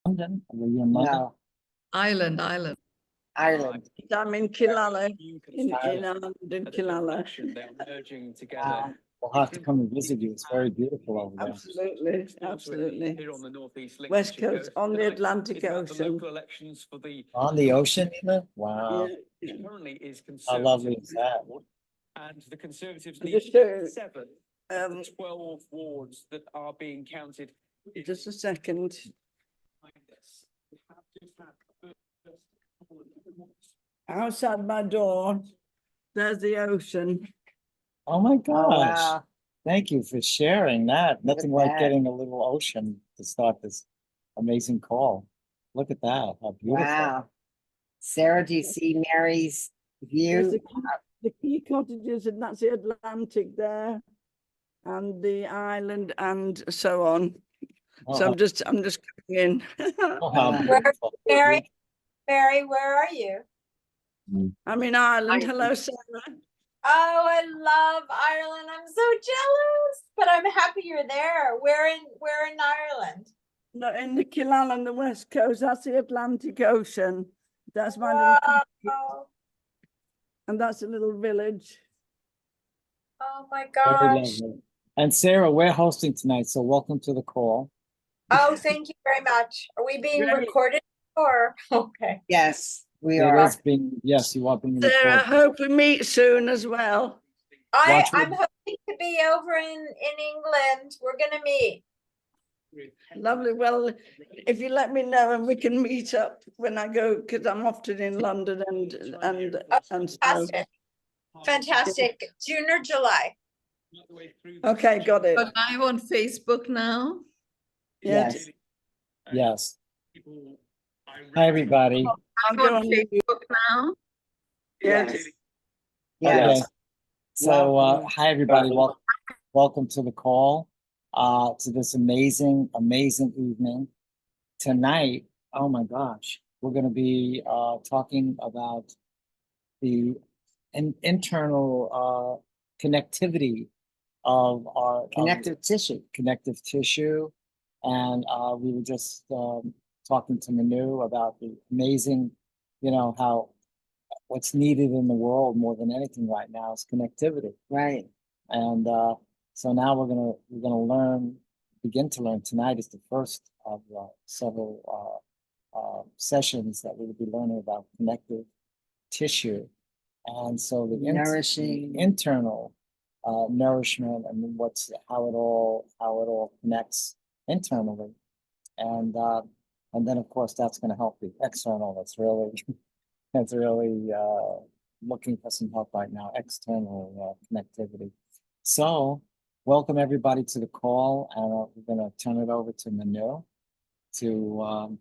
London? Were you in London? No, Ireland. Ireland. I'm in Killala, in Ireland, in Killala. They're merging together. We'll have to come and visit you. It's very beautiful over there. Absolutely, absolutely. Here on the Northeast West Lincolnshire Coast, on the Tonight Atlantic is about the Ocean. local elections for the On the ocean, even? Wow. Yeah, which currently is How lovely Conservative is that? ward, and the Conservatives And need just to, 7 of um, the 12 wards that are being counted. just a second. Behind us. We have just had the first couple of wards. Outside my door, there's the ocean. Oh my Oh, gosh. wow. Thank you for sharing that. Look Nothing at like that. getting a little ocean to start this amazing call. Look at that. How beautiful. Wow. Sarah, do you see Mary's There's view? the key cottages, and that's the Atlantic there, and the island, and so on. Oh, So how, I'm just coming in. oh, how Wow. beautiful. Mary, where are you? I'm in Ireland. Hello, Sarah. Oh, I love Ireland. I'm so jealous, but I'm happy you're there. Where in Ireland? No, in the Killala on the west coast, that's the Atlantic Ocean. That's my little country, Wow. and that's a little village. Oh my Very gosh. lovely. And Sarah, we're hosting tonight, so welcome to the call. Oh, thank you very much. Are we being Great. recorded or okay? Yes, we It are. is being, yes, you are being Sarah, I recorded. hope we meet soon as well. Watch I'm what- hoping to be over in England. We're gonna meet. Lovely. Well, if you let me know and we can meet up when I go, because I'm often in London and so. Fantastic. Fantastic. June or July. Okay, got it. But live on Facebook now. Yes. Yes. Hi, everybody. I'll Live go on on. Facebook now. Yes. Yes. Okay. So, hi, everybody. Welcome to the call, to this amazing evening. Tonight, oh my gosh, we're going to be talking about the internal connectivity of our Connective tissue. connective tissue. And we were just talking to Mynoo about the amazing, how what's needed in the world more than anything right now is connectivity. Right. And so now we're gonna begin to learn. Tonight is the first of several sessions that we will be learning about connective tissue. And so the Nourishing. internal nourishment and how it all connects internally, and then of course that's going to help the external. That's really looking for some help right now. External connectivity. So welcome everybody to the call, and we're going to turn it over to Mynoo to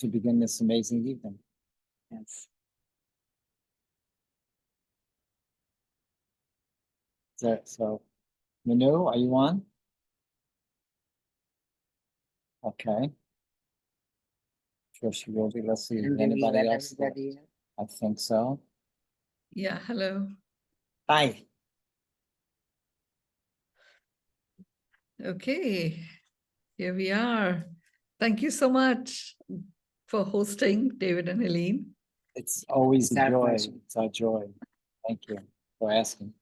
begin this amazing evening. Yes. So, Mynoo, are you on? Okay. Sure she will be. Let's see if And do we anybody let else. everybody in? I think so. Yeah, hello. Hi. Okay, here we are. Thank you so much for hosting, David and Helene. It's always It's a our joy. pleasure. It's our joy. Thank you for asking.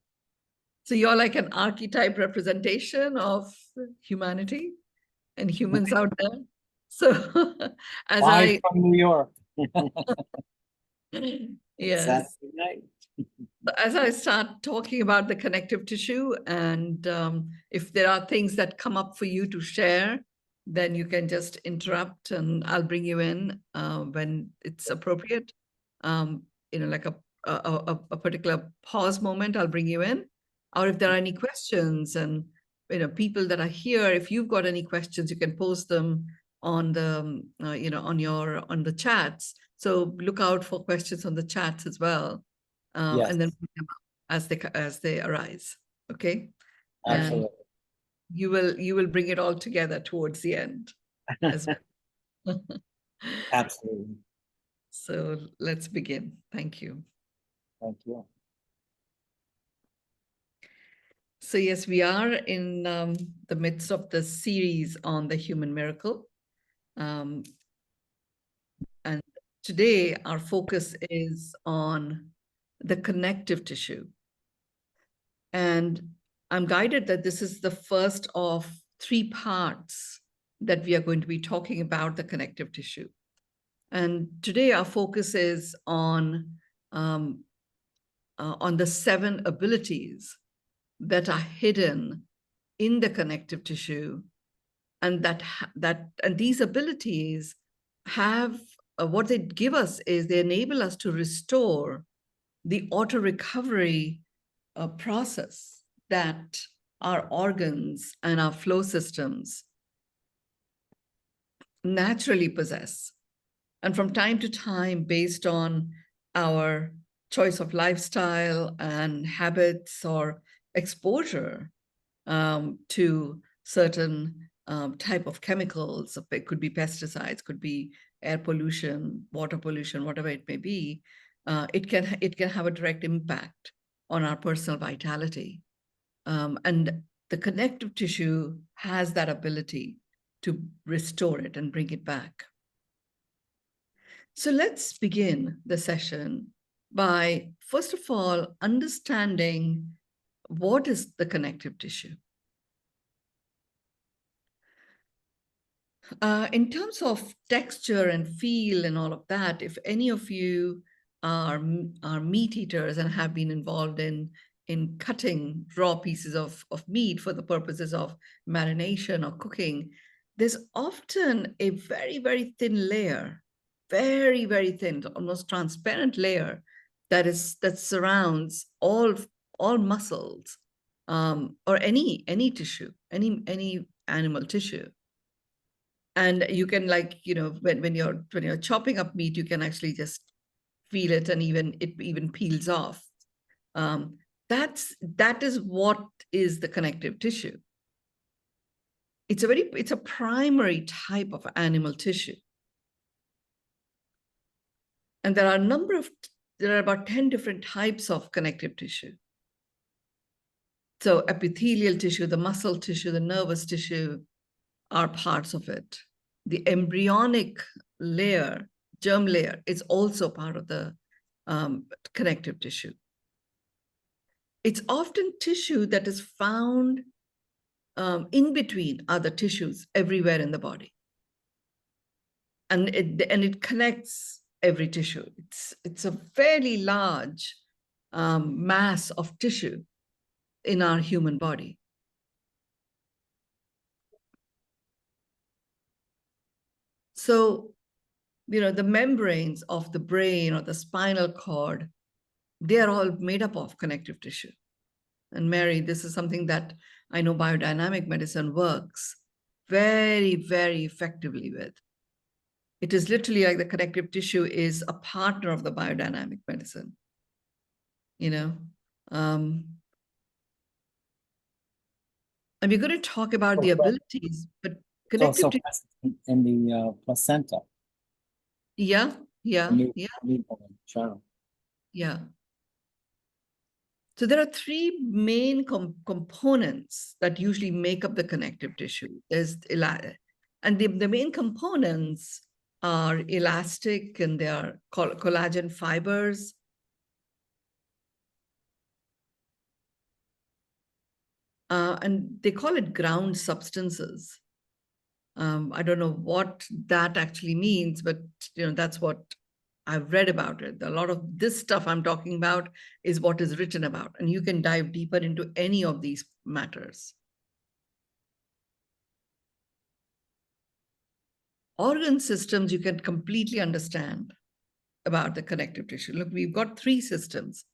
So you're like an archetype representation of humanity and humans out there. So as Live from New York. yes, Saturday night. as I start talking about the connective tissue, and if there are things that come up for you to share, then you can just interrupt and I'll bring you in when it's appropriate. Like a particular pause moment, I'll bring you in. Or if there are any questions, and people that are here, if you've got any questions, you can post them on the on the chats. So look out for questions on the chats as well, Yes. and then bring them up as they arise. Okay, Absolutely. and you will bring it all together towards the end as well. Absolutely. So let's begin. Thank you. Thank you. So yes, we are in the midst of the series on the human miracle. And today our focus is on the connective tissue. And I'm guided that this is the first of 3 parts that we are going to be talking about the connective tissue. And today our focus is on the 7 abilities that are hidden in the connective tissue, and and these abilities have what they give us is they enable us to restore the auto recovery process that our organs and our flow systems naturally possess. And from time to time, based on our choice of lifestyle and habits or exposure to certain type of chemicals, it could be pesticides, could be air pollution, water pollution, whatever it may be, it can have a direct impact on our personal vitality. And the connective tissue has that ability to restore it and bring it back. So let's begin the session by, first of all, understanding what is the connective tissue. In terms of texture and feel and all of that, if any of you are meat eaters and have been involved in cutting raw pieces of meat for the purposes of marination or cooking, there's often a very, very thin layer, very, very thin, almost transparent layer that surrounds all muscles or any tissue, any animal tissue. And you can, like, you know, when you're chopping up meat, you can actually just feel it, and it even peels off. That is what is the connective tissue. It's a primary type of animal tissue. And there are about 10 different types of connective tissue. So epithelial tissue, the muscle tissue, the nervous tissue are parts of it. The embryonic layer, germ layer, is also part of the connective tissue. It's often tissue that is found in between other tissues everywhere in the body. And it connects every tissue. It's a fairly large mass of tissue in our human body. So, you know, the membranes of the brain or the spinal cord, they are all made up of connective tissue. And Mary, this is something that I know biodynamic medicine works very, very effectively with. It is literally like the connective tissue is a partner of the biodynamic medicine, you know. And we're going to talk about the abilities, but connective tissue. In the placenta. Yeah. Yeah. So there are 3 main components that usually make up the connective tissue. And the main components are elastic, and they are collagen fibers. And they call it ground substances. I don't know what that actually means, but you know, that's what I've read about it. A lot of this stuff I'm talking about is what is written about, and you can dive deeper into any of these matters. Organ systems, you can completely understand about the connective tissue. Look, we've got 3 systems: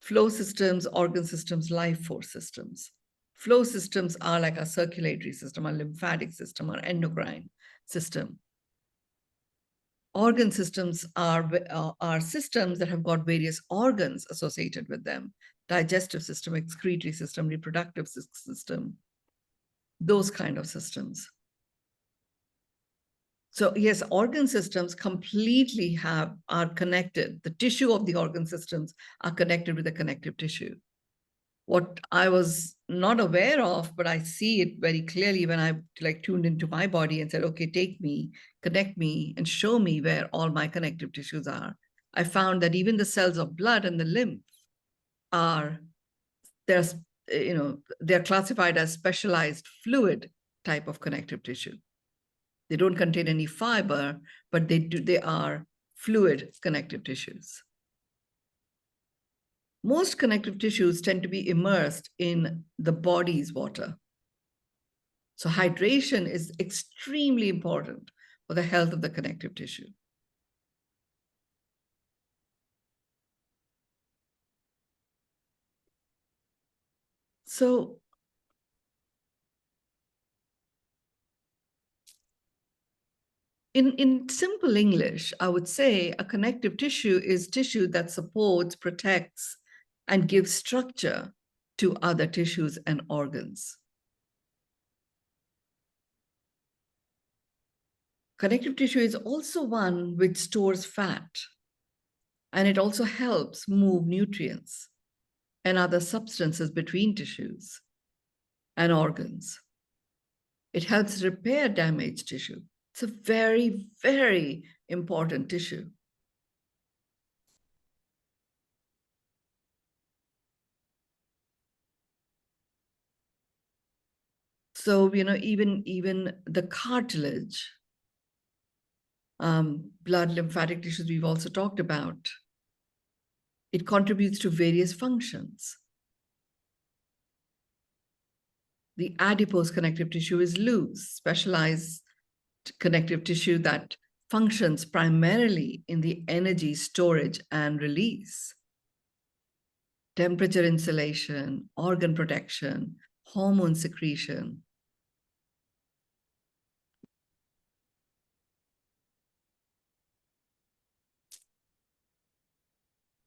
flow systems, organ systems, life force systems. Flow systems are like our circulatory system, our lymphatic system, our endocrine system. Organ systems are systems that have got various organs associated with them: digestive system, excretory system, reproductive system, those kind of systems. So yes, organ systems completely are connected. The tissue of the organ systems are connected with the connective tissue. what I was not aware of, but I see it very clearly when I like tuned into my body and said, okay, take me, connect me, and show me where all my connective tissues are. I found that even the cells of blood and the lymph are, there's, they're classified as specialized fluid type of connective tissue. They don't contain any fiber, but they are fluid connective tissues. Most connective tissues tend to be immersed in the body's water. So hydration is extremely important for the health of the connective tissue. So in simple English, I would say a connective tissue is tissue that supports, protects, and gives structure to other tissues and organs. Connective tissue is also one which stores fat, and it also helps move nutrients and other substances between tissues and organs. It helps repair damaged tissue. It's a very, very important tissue. So, even the cartilage, blood, lymphatic tissues we've also talked about, it contributes to various functions. The adipose connective tissue is loose, specialized connective tissue that functions primarily in the energy storage and release. Temperature insulation, organ protection, hormone secretion.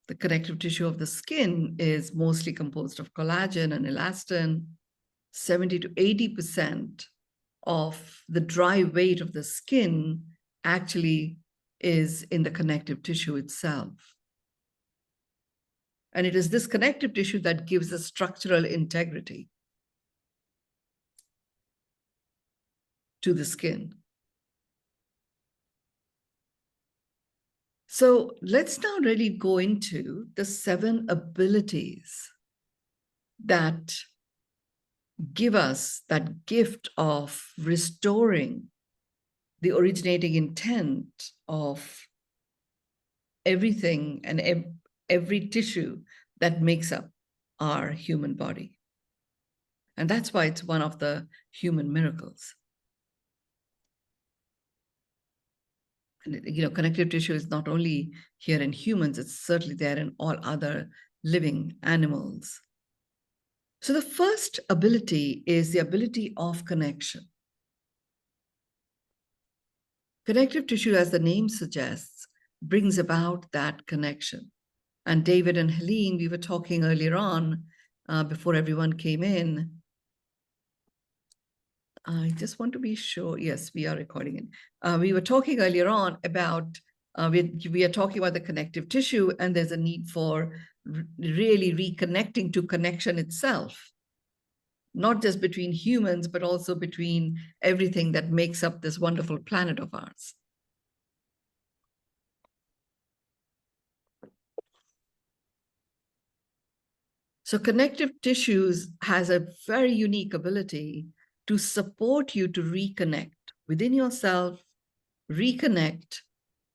The connective tissue of the skin is mostly composed of collagen and elastin. 70 to 80% of the dry weight of the skin actually is in the connective tissue itself. And it is this connective tissue that gives us structural integrity to the skin. So let's now really go into the 7 abilities that give us that gift of restoring the originating intent of everything and every tissue that makes up our human body. And that's why it's one of the human miracles. And, connective tissue is not only here in humans, it's certainly there in all other living animals. So the first ability is the ability of connection. Connective tissue, as the name suggests, brings about that connection. And David and Helene, we were talking earlier on, before everyone came in. I just want to be sure. Yes, we are recording it. We were talking earlier on about, we are talking about the connective tissue, and there's a need for really reconnecting to connection itself, not just between humans, but also between everything that makes up this wonderful planet of ours. So connective tissues has a very unique ability to support you to reconnect within yourself, reconnect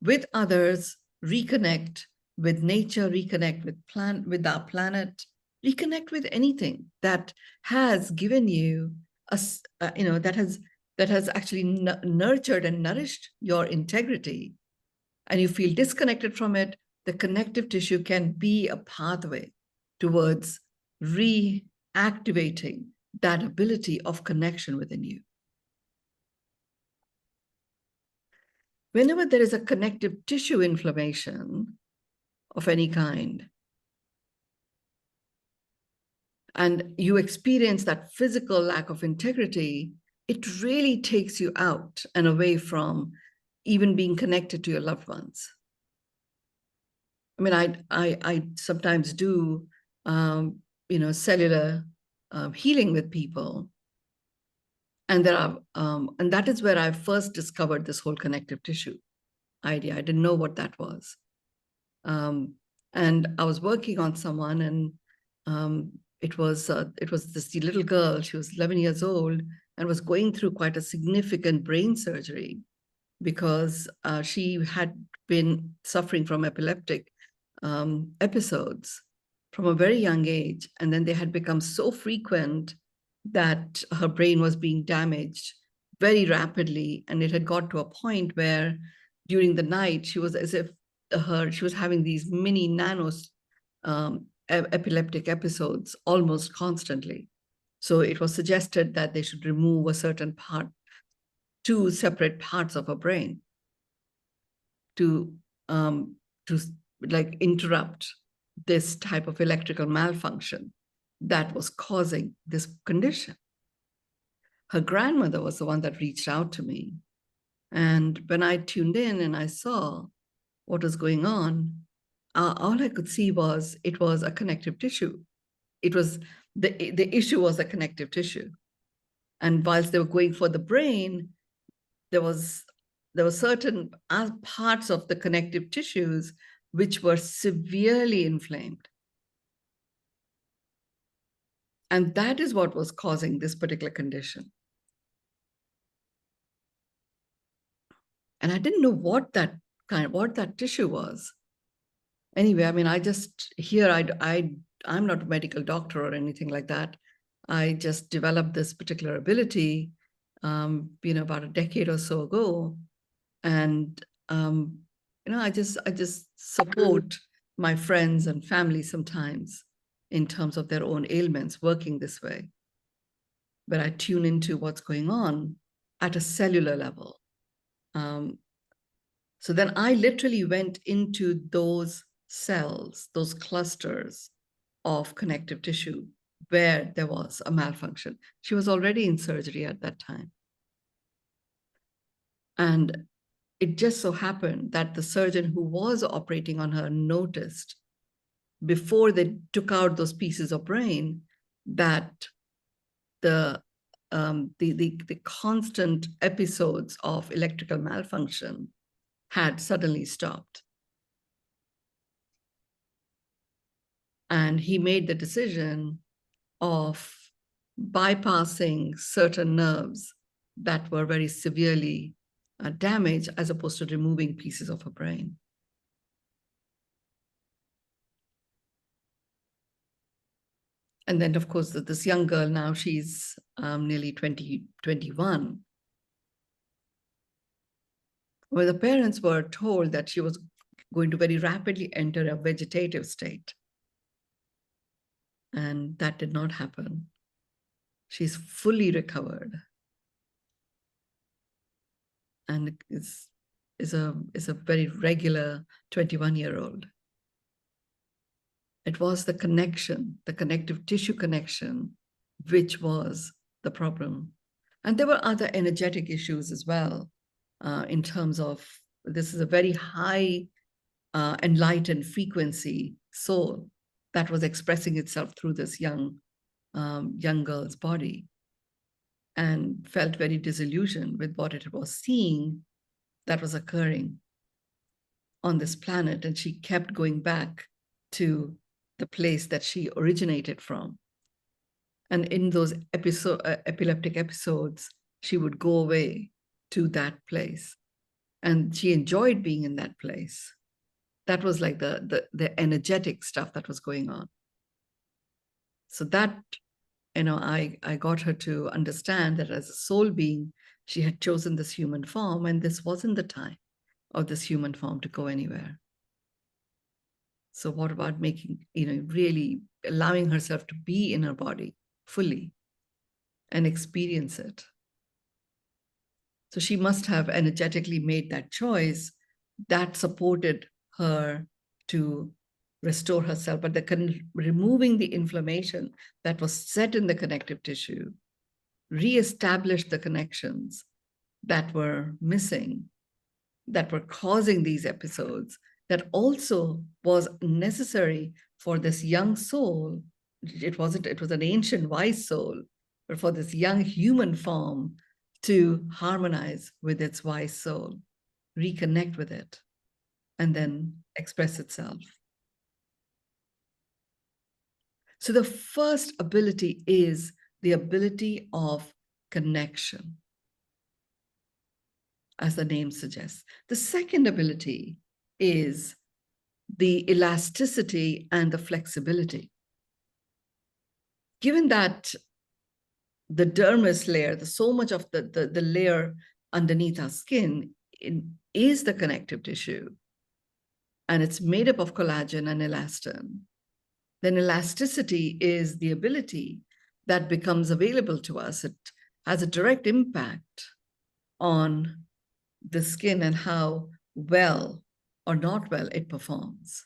with others, reconnect with nature, reconnect with our planet, reconnect with anything that has given you that has actually nurtured and nourished your integrity, and you feel disconnected from it. The connective tissue can be a pathway towards reactivating that ability of connection within you. Whenever there is a connective tissue inflammation of any kind, and you experience that physical lack of integrity, it really takes you out and away from even being connected to your loved ones. I mean, I sometimes do cellular healing with people. And and that is where I first discovered this whole connective tissue idea. I didn't know what that was. And I was working on someone, and it was this little girl. She was 11 years old and was going through quite a significant brain surgery because she had been suffering from epileptic episodes from a very young age. And then they had become so frequent that her brain was being damaged very rapidly. And it had got to a point where during the night, she was as if she was having these mini nanos epileptic episodes almost constantly. So it was suggested that they should remove a certain part, 2 separate parts of her brain to like interrupt this type of electrical malfunction that was causing this condition. Her grandmother was the one that reached out to me. And when I tuned in and I saw what was going on, all I could see was it was a connective tissue. It was the issue was a connective tissue. And whilst they were going for the brain, there were certain parts of the connective tissues which were severely inflamed. And that is what was causing this particular condition. And I didn't know what that tissue was. Anyway, I mean, I'm not a medical doctor or anything like that. I just developed this particular ability, about a decade or so ago. And, I just support my friends and family sometimes in terms of their own ailments working this way. But I tune into what's going on at a cellular level. So then I literally went into those cells, those clusters of connective tissue where there was a malfunction. She was already in surgery at that time. And it just so happened that the surgeon who was operating on her noticed before they took out those pieces of brain that the constant episodes of electrical malfunction had suddenly stopped. And he made the decision of bypassing certain nerves that were very severely damaged, as opposed to removing pieces of her brain. And then, of course, this young girl now, she's nearly 21. Where the parents were told that she was going to very rapidly enter a vegetative state. And that did not happen. She's fully recovered. And is a very regular 21-year-old. It was the connection, the connective tissue connection, which was the problem. And there were other energetic issues as well, in terms of, this is a very high enlightened frequency soul that was expressing itself through this young girl's body, and felt very disillusioned with what it was seeing that was occurring on this planet. And she kept going back to the place that she originated from. And in those epileptic episodes, she would go away to that place. And she enjoyed being in that place. That was like the energetic stuff that was going on. So that, I got her to understand that as a soul being, she had chosen this human form, and this wasn't the time of this human form to go anywhere. So what about making, really allowing herself to be in her body fully and experience it? So she must have energetically made that choice that supported her to restore herself. But removing the inflammation that was set in the connective tissue, reestablished the connections that were missing, that were causing these episodes, that also was necessary for this young soul it was an ancient wise soul, but for this young human form to harmonize with its wise soul, reconnect with it, and then express itself. So the first ability is the ability of connection, as the name suggests. The second ability is the elasticity and the flexibility. Given that the dermis layer, so much of the layer underneath our skin is the connective tissue, and it's made up of collagen and elastin, then elasticity is the ability that becomes available to us. It has a direct impact on the skin and how well or not well it performs.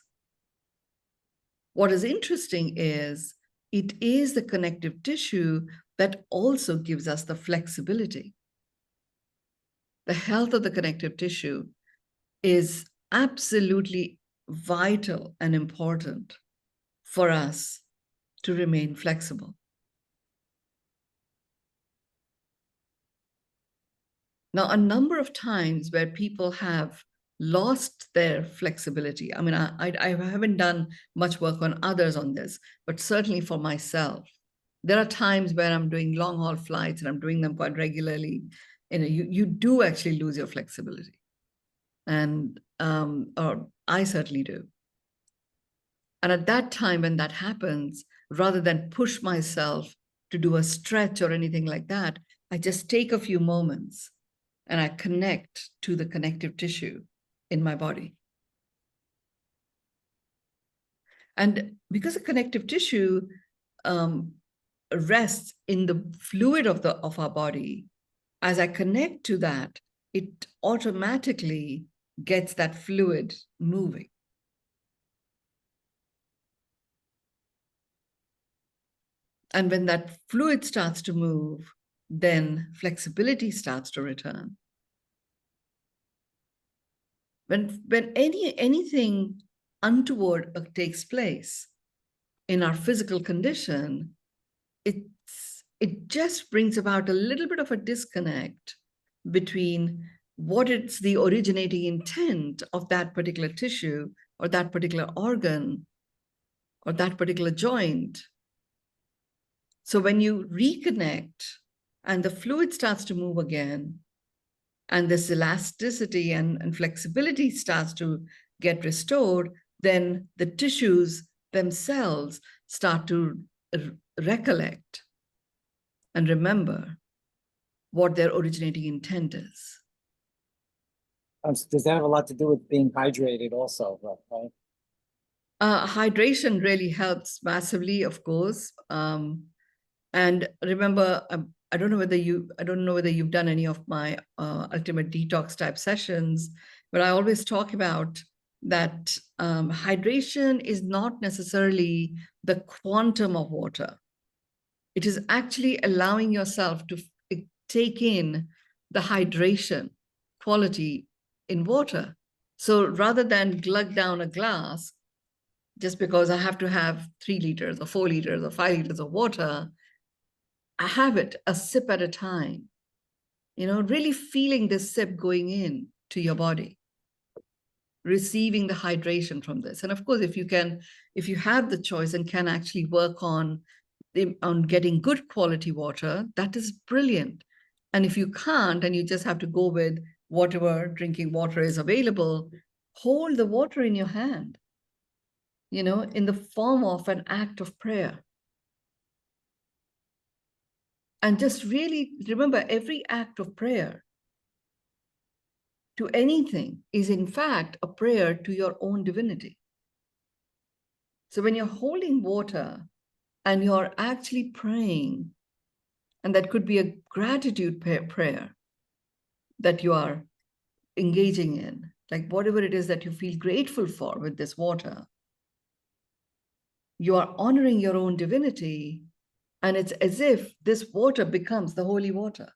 What is interesting is it is the connective tissue that also gives us the flexibility. The health of the connective tissue is absolutely vital and important for us to remain flexible. Now, a number of times where people have lost their flexibility, I mean, I haven't done much work on others on this, but certainly for myself, there are times where I'm doing long haul flights and I'm doing them quite regularly. You do actually lose your flexibility. And or I certainly do. And at that time, when that happens, rather than push myself to do a stretch or anything like that, I just take a few moments and I connect to the connective tissue in my body. And because the connective tissue rests in the fluid of our body, as I connect to that, it automatically gets that fluid moving. And when that fluid starts to move, then flexibility starts to return. When anything untoward takes place in our physical condition, it just brings about a little bit of a disconnect between what is the originating intent of that particular tissue or that particular organ or that particular joint. So when you reconnect and the fluid starts to move again, and this elasticity and flexibility starts to get restored, then the tissues themselves start to recollect and remember what their originating intent is. Does that have a lot to do with being hydrated also, right? Hydration really helps massively, of course. And remember, I don't know whether you've done any of my ultimate detox type sessions, but I always talk about that hydration is not necessarily the quantum of water. It is actually allowing yourself to take in the hydration quality in water. So rather than glug down a glass, just because I have to have 3 liters or 4 liters or 5 liters of water, I have it a sip at a time, really feeling this sip going in to your body, receiving the hydration from this. And of course, if you have the choice and can actually work on getting good quality water, that is brilliant. And if you can't, and you just have to go with whatever drinking water is available, hold the water in your hand, in the form of an act of prayer. And just really remember, every act of prayer to anything is in fact a prayer to your own divinity. So when you're holding water and you're actually praying, and that could be a gratitude prayer that you are engaging in, like whatever it is that you feel grateful for with this water, you are honoring your own divinity, and it's as if this water becomes the holy water.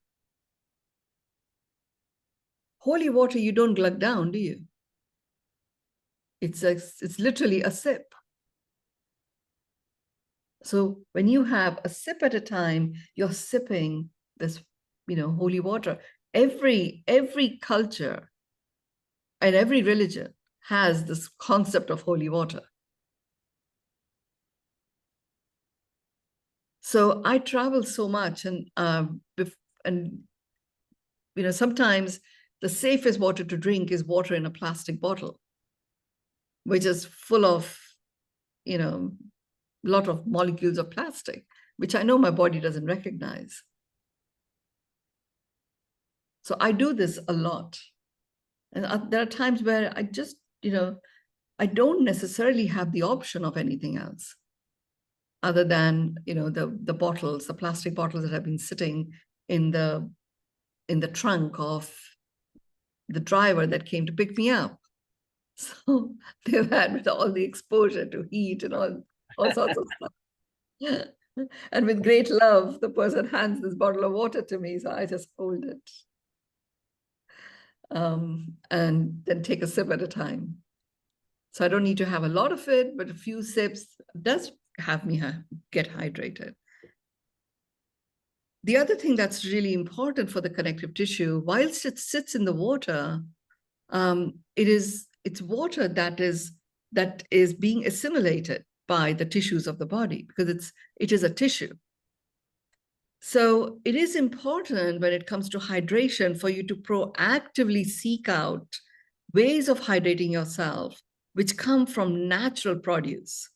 Holy water, you don't glug down, do you? It's literally a sip. So when you have a sip at a time, you're sipping this, holy water. Every culture and every religion has this concept of holy water. So I travel so much, and sometimes the safest water to drink is water in a plastic bottle, which is full of, a lot of molecules of plastic, which I know my body doesn't recognize. So I do this a lot. And there are times where I just, I don't necessarily have the option of anything else other than, the bottles, the plastic bottles that have been sitting in the trunk of the driver that came to pick me up. So they've had with all the exposure to heat and all sorts of stuff. And with great love, the person hands this bottle of water to me, so I just hold it. And then take a sip at a time. So I don't need to have a lot of it, but a few sips does have me get hydrated. The other thing that's really important for the connective tissue, whilst it sits in the water, it's water that is being assimilated by the tissues of the body, because it is a tissue. So it is important when it comes to hydration for you to proactively seek out ways of hydrating yourself which come from natural produce.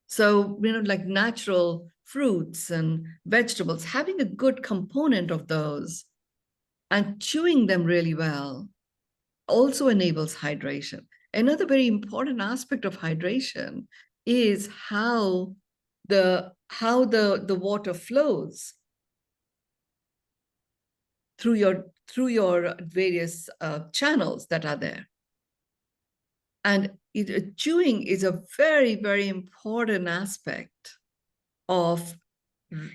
So, like natural fruits and vegetables, having a good component of those and chewing them really well also enables hydration. Another very important aspect of hydration is how the water flows through your various channels that are there. And chewing is a very, very important aspect of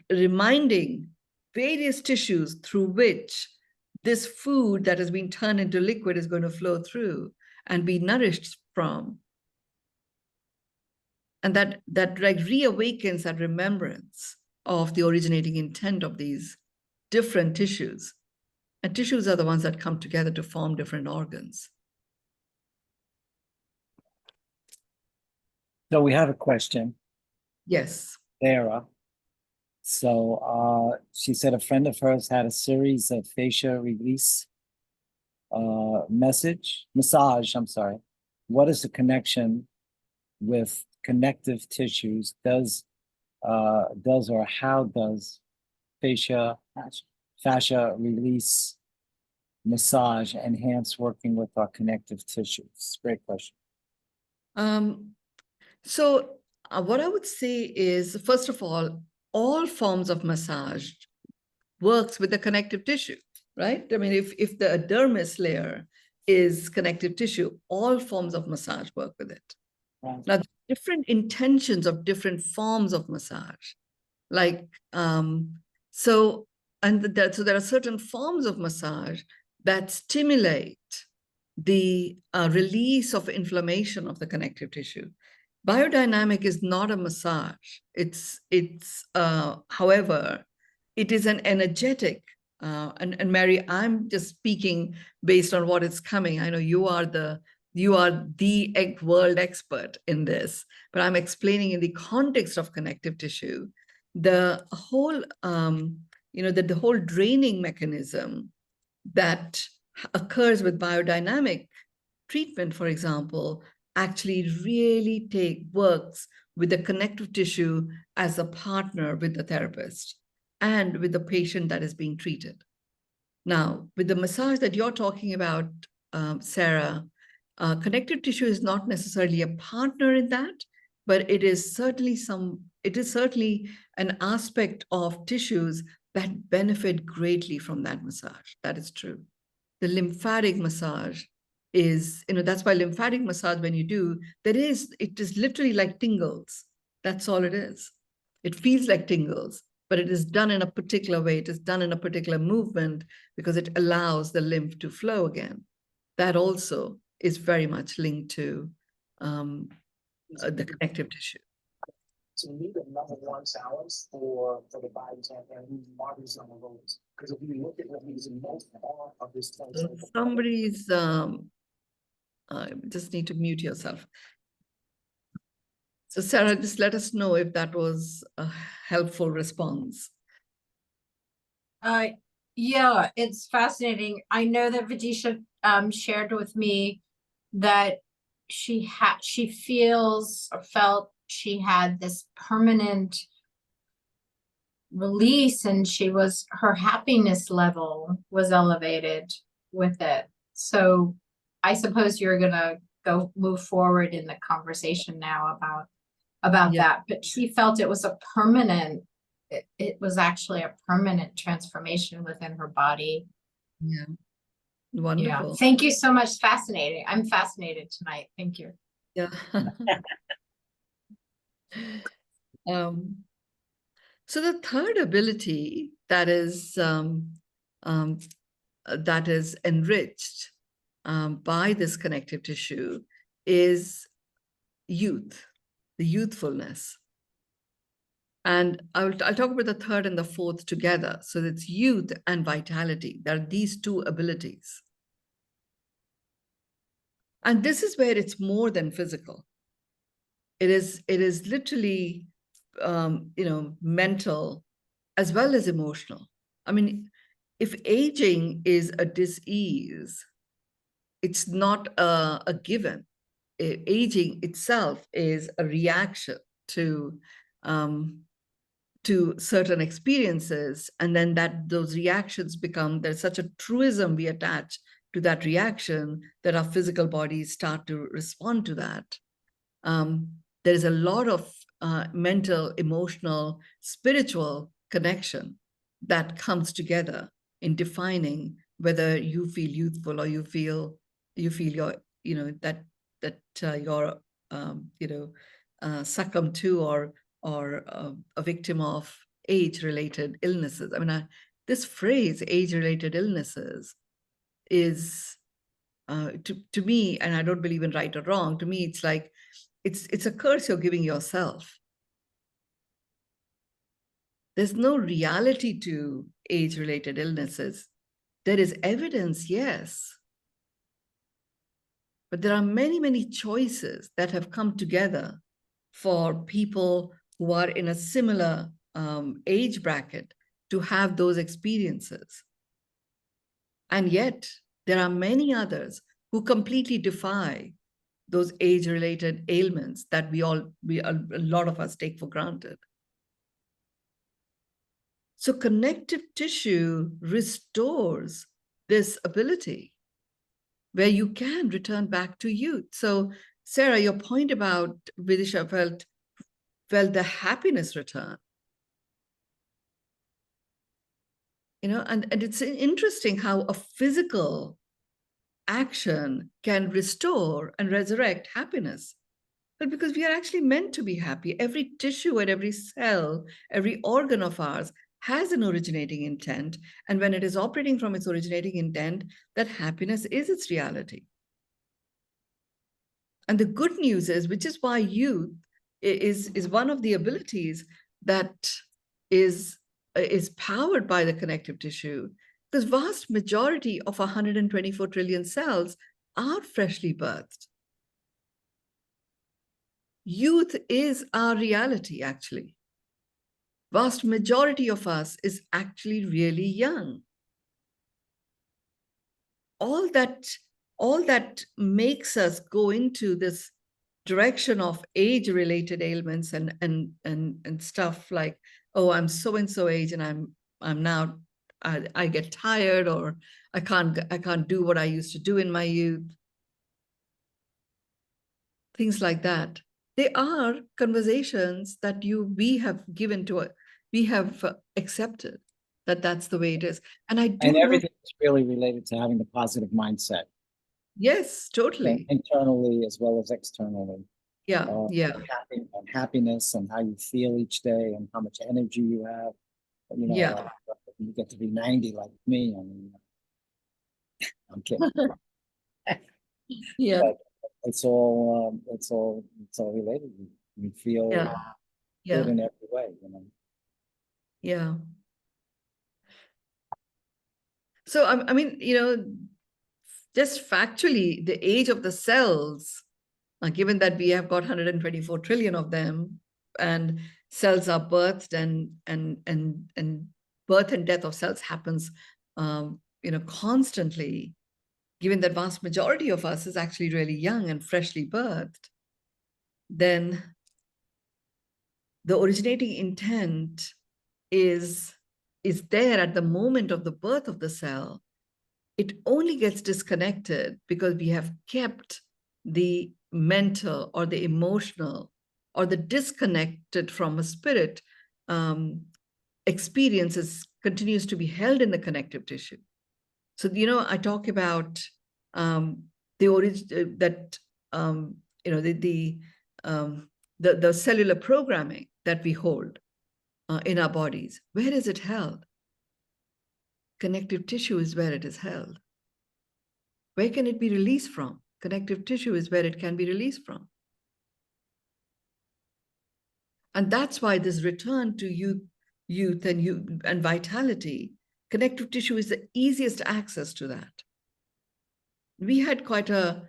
reminding various tissues through which this food that has been turned into liquid is going to flow through and be nourished from. And that like reawakens that remembrance of the originating intent of these different tissues. And tissues are the ones that come together to form different organs. So we have a question, Yes. Sarah. So she said a friend of hers had a series of fascia release massage, I'm sorry. What is the connection with connective tissues? Does or how does fascia release massage enhance working with our connective tissues? Great question. So what I would say is, first of all forms of massage works with the connective tissue, right? I mean, if the dermis layer is connective tissue, all forms of massage work with it. Right. Now, different intentions of different forms of massage, like, so there are certain forms of massage that stimulate the release of inflammation of the connective tissue. Biodynamic is not a massage. However, it is an energetic, and Mary, I'm just speaking based on what is coming. I know you are the world expert in this, but I'm explaining in the context of connective tissue, the whole, the whole draining mechanism that occurs with biodynamic treatment, for example, actually really works with the connective tissue as a partner with the therapist and with the patient that is being treated. Now, with the massage that you're talking about, Sarah, connective tissue is not necessarily a partner in that, but it is certainly an aspect of tissues that benefit greatly from that massage. That is true. The lymphatic massage is, that's why lymphatic massage, when you do, it is literally like tingles. That's all it is. It feels like tingles, but it is done in a particular way. It is done in a particular movement because it allows the lymph to flow again. That also is very much linked to the connective tissue. So we need a number one balance for the body type and whose bodies on the roads. Because if you look at what is the most part of this Somebody's, just need to mute yourself. So Sarah, just let us know if that was a helpful response. Yeah, it's fascinating. I know that Vidisha shared with me that she feels or felt she had this permanent release, and her happiness level was elevated with it. So I suppose you're gonna move forward in the conversation now about Yeah. that, but she felt it was a permanent, it was actually a permanent transformation within her body. Yeah. Yeah, Wonderful. thank you so much. Fascinating. I'm fascinated tonight. Thank you. Yeah. So the third ability that is enriched by this connective tissue is youth, the youthfulness. And I'll talk about the third and the fourth together. So it's youth and vitality. There are these two abilities. And this is where it's more than physical. It is literally, mental as well as emotional. I mean, if aging is a dis-ease, it's not a given. Aging itself is a reaction to certain experiences, and then those reactions there's such a truism we attach to that reaction that our physical bodies start to respond to that. There is a lot of mental, emotional, spiritual connection that comes together in defining whether you feel youthful or you feel you're, you're succumb to or a victim of age-related illnesses. I mean, this phrase, age-related illnesses, is to me, and I don't believe in right or wrong, to me, it's like, it's a curse you're giving yourself. There's no reality to age-related illnesses. There is evidence, yes. But there are many, many choices that have come together for people who are in a similar age bracket to have those experiences. And yet, there are many others who completely defy those age-related ailments that a lot of us take for granted. So connective tissue restores this ability where you can return back to youth. So Sarah, your point about Vidisha felt the happiness return. And it's interesting how a physical action can restore and resurrect happiness. But because we are actually meant to be happy, every tissue and every cell, every organ of ours has an originating intent. And when it is operating from its originating intent, that happiness is its reality. And the good news is, which is why youth is one of the abilities that is powered by the connective tissue, because vast majority of 124 trillion cells are freshly birthed. Youth is our reality, actually. Vast majority of us is actually really young. All that makes us go into this direction of age-related ailments and stuff like, oh, I'm so-and-so age and I'm now I get tired, or I can't do what I used to do in my youth. Things like that. They are conversations that we have accepted that that's the way it is. And everything is really related to having a positive mindset. Yes, totally. Internally as well as externally. Yeah, yeah. And happiness and how you feel each day and how much energy you have. Yeah. You get to be 90 like me. I mean, I'm kidding. Yeah. it's all related. You feel Yeah, good yeah, in every way, you know. yeah. So I mean, just factually, the age of the cells, given that we have got 124 trillion of them, and cells are birthed, and birth and death of cells happens, constantly. Given that vast majority of us is actually really young and freshly birthed, then the originating intent is there at the moment of the birth of the cell. It only gets disconnected because we have kept the mental or the emotional or the disconnected from a spirit experiences continues to be held in the connective tissue. So, I talk about the origin that, the cellular programming that we hold in our bodies. Where is it held? Connective tissue is where it is held. Where can it be released from? Connective tissue is where it can be released from. And that's why this return to youth and vitality, connective tissue is the easiest access to that. We had quite a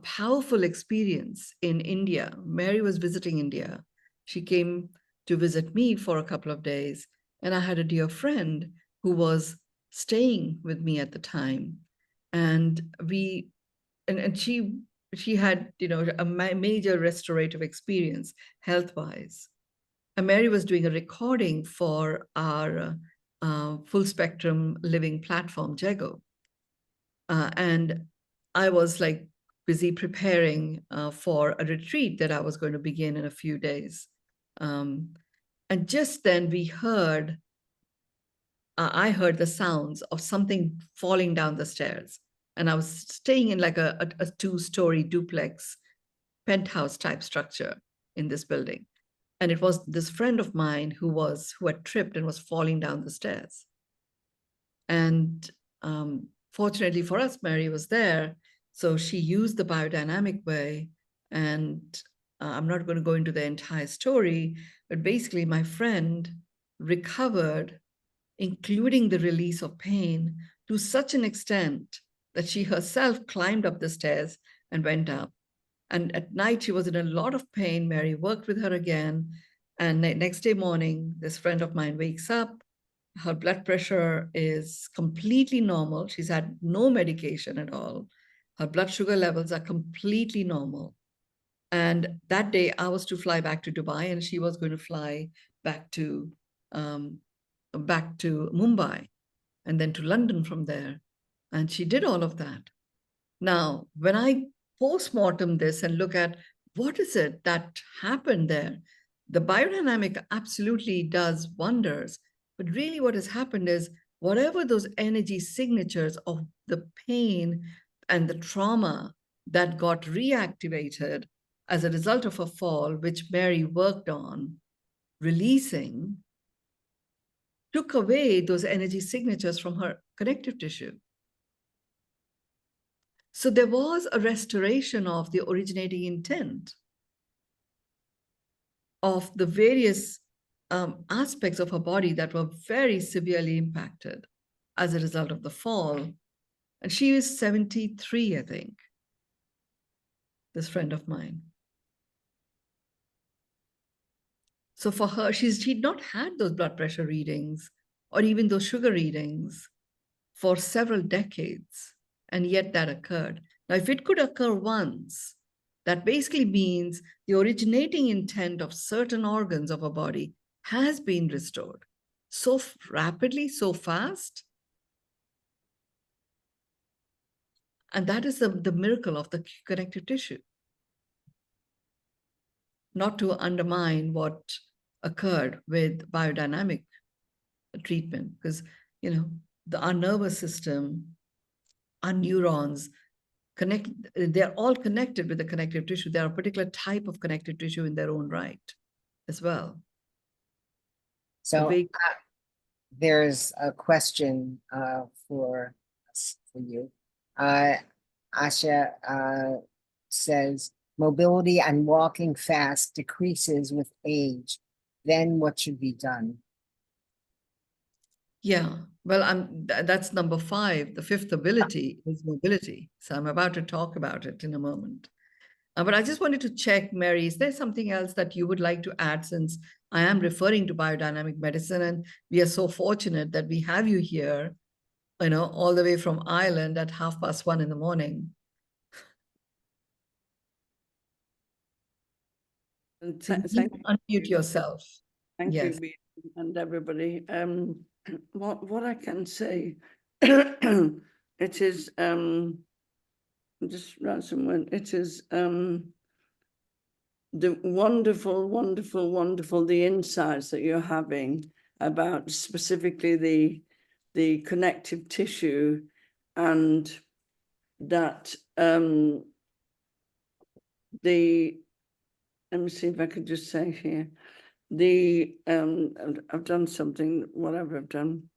powerful experience in India. Mary was visiting India. She came to visit me for a couple of days, and I had a dear friend who was staying with me at the time, and she had a major restorative experience health-wise. And Mary was doing a recording for our full spectrum living platform, Jago. And I was like busy preparing for a retreat that I was going to begin in a few days. And just then I heard the sounds of something falling down the stairs. And I was staying in like a two-story duplex penthouse type structure in this building. And it was this friend of mine who had tripped and was falling down the stairs. And fortunately for us, Mary was there. So she used the biodynamic way. And I'm not going to go into the entire story, but basically my friend recovered, including the release of pain, to such an extent that she herself climbed up the stairs and went up. And at night, she was in a lot of pain. Mary worked with her again. And next day morning, this friend of mine wakes up. Her blood pressure is completely normal. She's had no medication at all. Her blood sugar levels are completely normal. And that day, I was to fly back to Dubai, and she was going to fly back to Mumbai, and then to London from there. And she did all of that. Now, when I post-mortem this and look at what is it that happened there, the biodynamic absolutely does wonders. But really what has happened is whatever those energy signatures of the pain and the trauma that got reactivated as a result of a fall, which Mary worked on releasing, took away those energy signatures from her connective tissue. So there was a restoration of the originating intent of the various aspects of her body that were very severely impacted as a result of the fall. And she is 73, I think, this friend of mine. So for her, she'd not had those blood pressure readings or even those sugar readings for several decades, and yet that occurred. Now, if it could occur once, that basically means the originating intent of certain organs of a body has been restored so rapidly, so fast. And that is the miracle of the connective tissue. Not to undermine what occurred with biodynamic treatment, because, our nervous system, our neurons, they're all connected with the connective tissue. They are a particular type of connective tissue in their own right as well. So there's a question for you. Asha says mobility and walking fast decreases with age. Then what should be done? Yeah, well, that's number 5. The 5th ability is mobility. So I'm about to talk about it in a moment. But I just wanted to check, Mary, is there something else that you would like to add, since I am referring to biodynamic medicine and we are so fortunate that we have you here, you know, all the way from Ireland at 1:30 in the morning. And So you thank can unmute yourself. Thank Yes. you, Bea, and everybody. What I can say, it is just write somewhere. It is the wonderful the insights that you're having about specifically the connective tissue, and that let me see if I could just say here. I've done something, whatever I've done.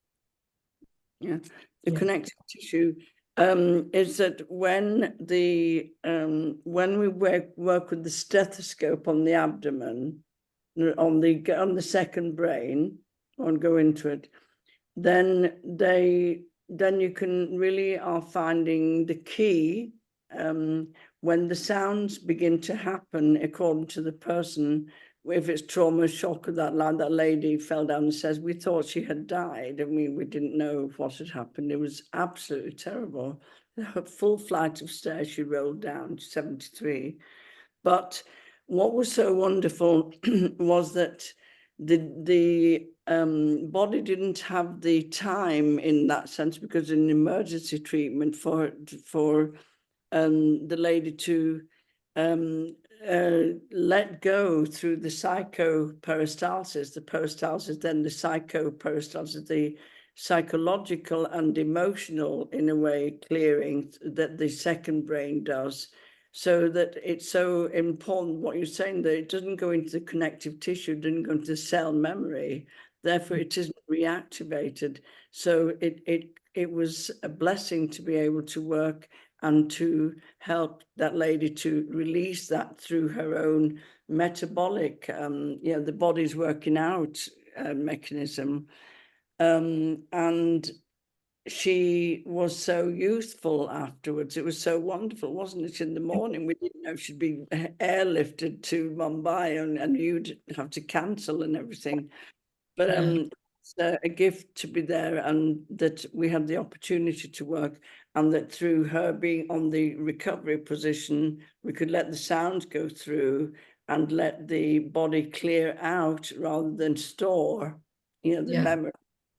Yeah, the connective tissue is that when we work with the stethoscope on the abdomen, on the second brain, and go into it, then you can really are finding the key when the sounds begin to happen according to the person. If it's trauma, shock, or that lady fell down and says, we thought she had died. I mean, we didn't know what had happened. It was absolutely terrible. A full flight of stairs she rolled down, 73. But what was so wonderful was that the body didn't have the time in that sense, because in emergency treatment for the lady to let go through the psychoperistalsis, the peristalsis, then the psychoperistalsis, the psychological and emotional, in a way, clearing that the second brain does. So that it's so important what you're saying, that it doesn't go into the connective tissue, it doesn't go into the cell memory, therefore it isn't reactivated. So it was a blessing to be able to work and to help that lady to release that through her own metabolic, the body's working out mechanism. And she was so youthful afterwards. It was so wonderful, wasn't it? In the morning, we didn't know she'd be airlifted to Mumbai, and you'd have to cancel and everything. But it's a gift to be there, and that we had the opportunity to work, and that through her being on the recovery position, we could let the sounds go through and let the body clear out rather than store, the memory.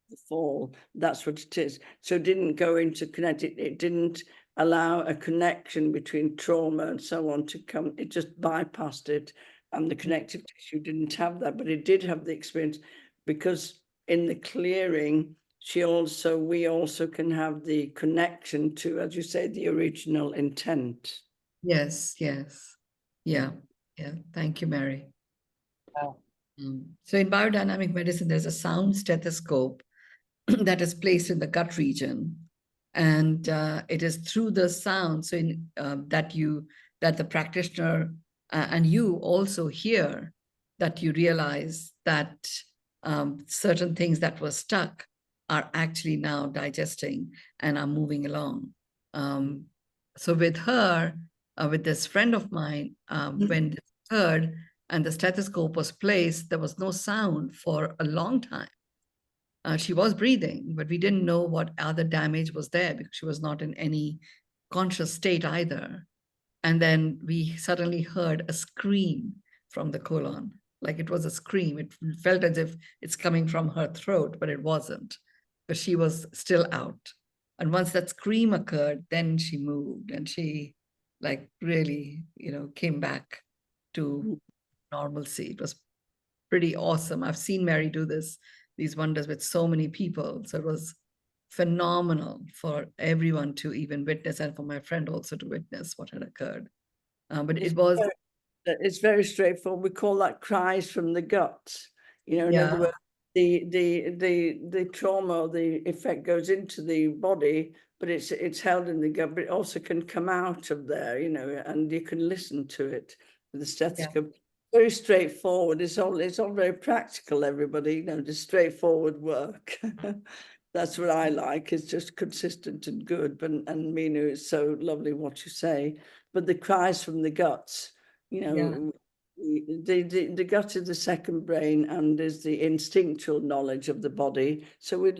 The fall, that's what it is. So it didn't go into it didn't allow a connection between trauma and so on to come. It just bypassed it, and the connective tissue didn't have that, but it did have the experience, because in the clearing we also can have the connection to, as you say, the original intent. Yes. Yeah. Thank you, Mary. Wow. So in biodynamic medicine, there's a sound stethoscope that is placed in the gut region, and it is through the sound, so that the practitioner and you also hear, that you realize that certain things that were stuck are actually now digesting and are moving along. So with her, with this friend of mine, when this occurred and the stethoscope was placed, there was no sound for a long time. She was breathing, but we didn't know what other damage was there, because she was not in any conscious state either. And then we suddenly heard a scream from the colon, like it was a scream. It felt as if it's coming from her throat, but it wasn't, but she was still out. And once that scream occurred, then she moved, and she really, came back to normalcy. It was pretty awesome. I've seen Mary do these wonders with so many people. So it was phenomenal for everyone to even witness, and for my friend also to witness what had occurred. But it's very straightforward. We call that cries from the gut. In other words, the trauma or the effect goes into the body, but it's held in the gut, but it also can come out of there, you know, and you can listen to it with the stethoscope. Very straightforward. It's all very practical, everybody, you know, just straightforward work. That's what I like. It's just consistent and good. But and Mynoo, it's so lovely what you say. But the cries from the guts, you know, the gut is the second brain and is the instinctual knowledge of the body. So we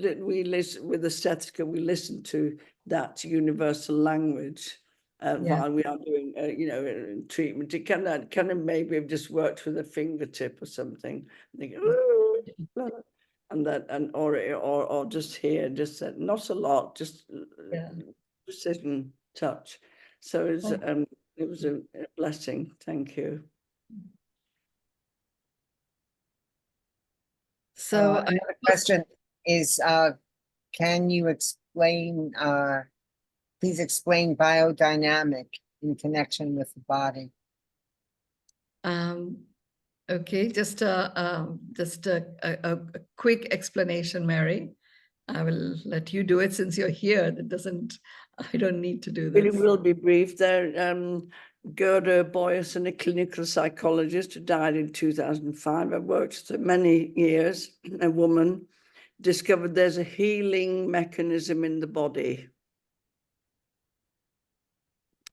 listen with the stethoscope. We listen to that universal language while we are doing, you know, treatment. It kind of maybe have just worked with a fingertip or something. Think, and or just here, just not a lot, just precision touch. So it was a blessing. Thank you. So another question is, can you explain, please explain biodynamic in connection with the body? Okay, just a quick explanation, Mary. I will let you do it since you're here. I don't need to do this. It will be brief. There, Gerda Boyerson, a clinical psychologist who died in 2005. I worked for many years. A woman discovered there's a healing mechanism in the body.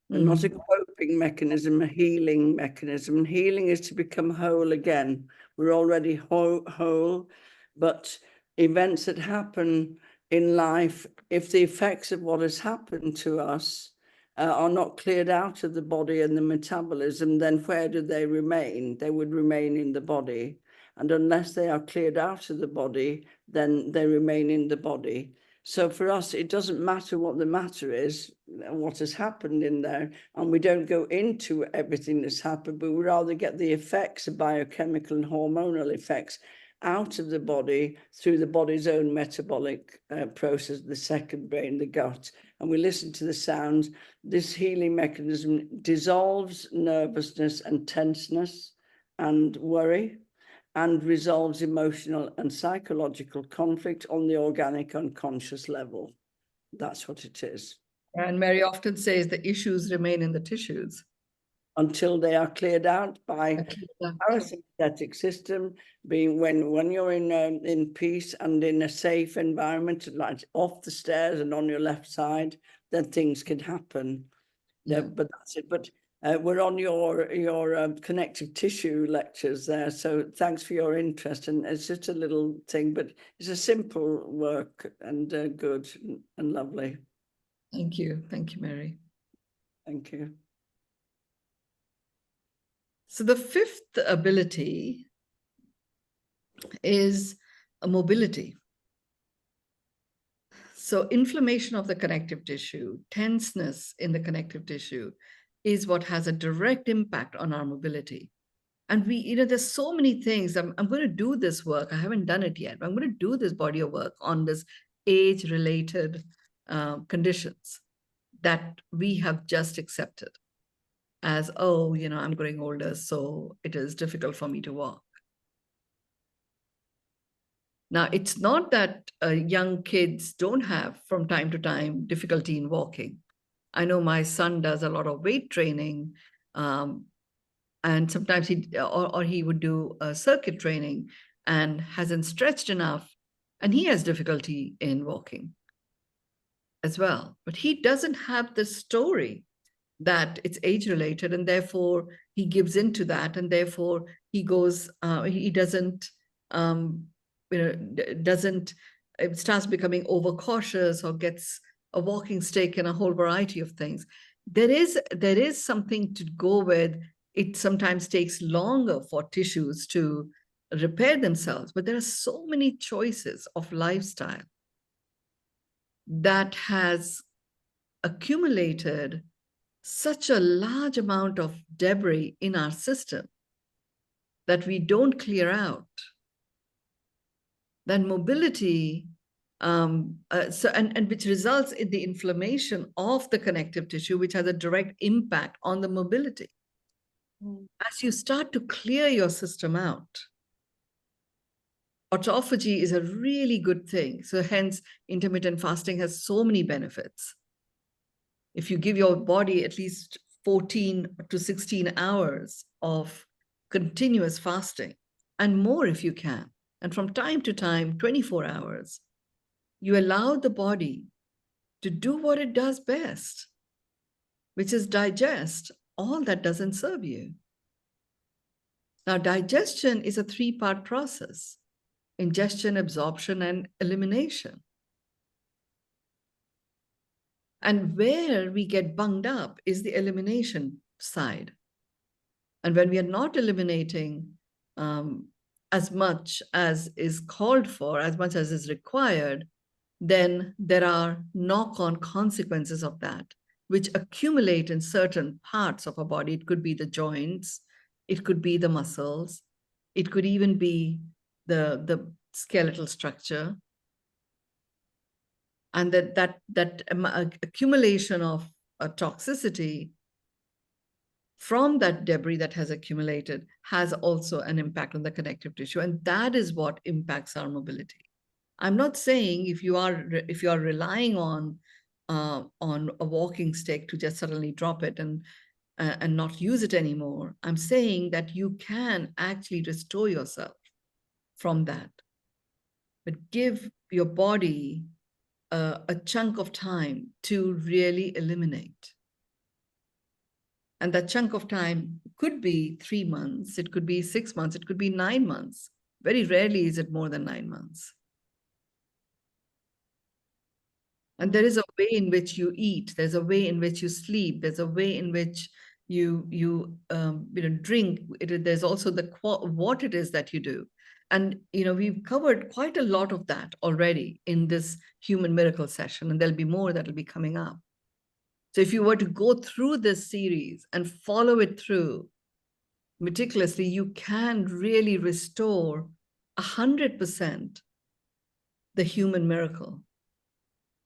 And not a coping mechanism, a healing mechanism. And healing is to become whole again. We're already whole, but events that happen in life, if the effects of what has happened to us are not cleared out of the body and the metabolism, then where do they remain? They would remain in the body. And unless they are cleared out of the body, then they remain in the body. So for us, it doesn't matter what the matter is, what has happened in there, and we don't go into everything that's happened, but we rather get the effects of biochemical and hormonal effects out of the body through the body's own metabolic process, the second brain, the gut, and we listen to the sounds. This healing mechanism dissolves nervousness and tenseness and worry, and resolves emotional and psychological conflict on the organic unconscious level. That's what it is. And Mary often says the issues remain in the tissues. Until they are cleared out by parasympathetic system, being when you're in peace and in a safe environment, like off the stairs and on your left side, then things can happen. Yeah, but that's it. But we're on your connective tissue lectures there, so thanks for your interest. And it's just a little thing, but it's a simple work and good and lovely. Thank you, Mary. Thank you. So the fifth ability is a mobility. So inflammation of the connective tissue, tenseness in the connective tissue is what has a direct impact on our mobility. And there's so many things. I'm going to do this work. I haven't done it yet, but I'm going to do this body of work on this age-related conditions that we have just accepted as, oh, I'm growing older, so it is difficult for me to walk. Now, it's not that young kids don't have, from time to time, difficulty in walking. I know my son does a lot of weight training, and sometimes he would do circuit training and hasn't stretched enough, and he has difficulty in walking as well. But he doesn't have the story that it's age-related, and therefore he gives into that, and therefore he goes, he doesn't, it starts becoming overcautious or gets a walking stick and a whole variety of things. There is something to go with. It sometimes takes longer for tissues to repair themselves, but there are so many choices of lifestyle that has accumulated such a large amount of debris in our system that we don't clear out. Then mobility, and which results in the inflammation of the connective tissue, which has a direct impact on the mobility. As you start to clear your system out autophagy is a really good thing. So hence, intermittent fasting has so many benefits. If you give your body at least 14 to 16 hours of continuous fasting, and more if you can, and from time to time, 24 hours, you allow the body to do what it does best, which is digest all that doesn't serve you. Now, digestion is a three-part process: ingestion, absorption, and elimination. And where we get bunged up is the elimination side. And when we are not eliminating as much as is called for, as much as is required, then there are knock-on consequences of that, which accumulate in certain parts of our body. It could be the joints, it could be the muscles, it could even be the skeletal structure. And that accumulation of toxicity from that debris that has accumulated has also an impact on the connective tissue. And that is what impacts our mobility. I'm not saying if you are relying on a walking stick to just suddenly drop it and not use it anymore. I'm saying that you can actually restore yourself from that, but give your body a chunk of time to really eliminate. And that chunk of time could be 3 months, it could be 6 months, it could be 9 months. Very rarely is it more than 9 months. And there is a way in which you eat, there's a way in which you sleep, there's a way in which you drink. There's also what it is that you do. And we've covered quite a lot of that already in this Human Miracle session, and there'll be more that'll be coming up. So if you were to go through this series and follow it through meticulously, you can really restore 100% the human miracle,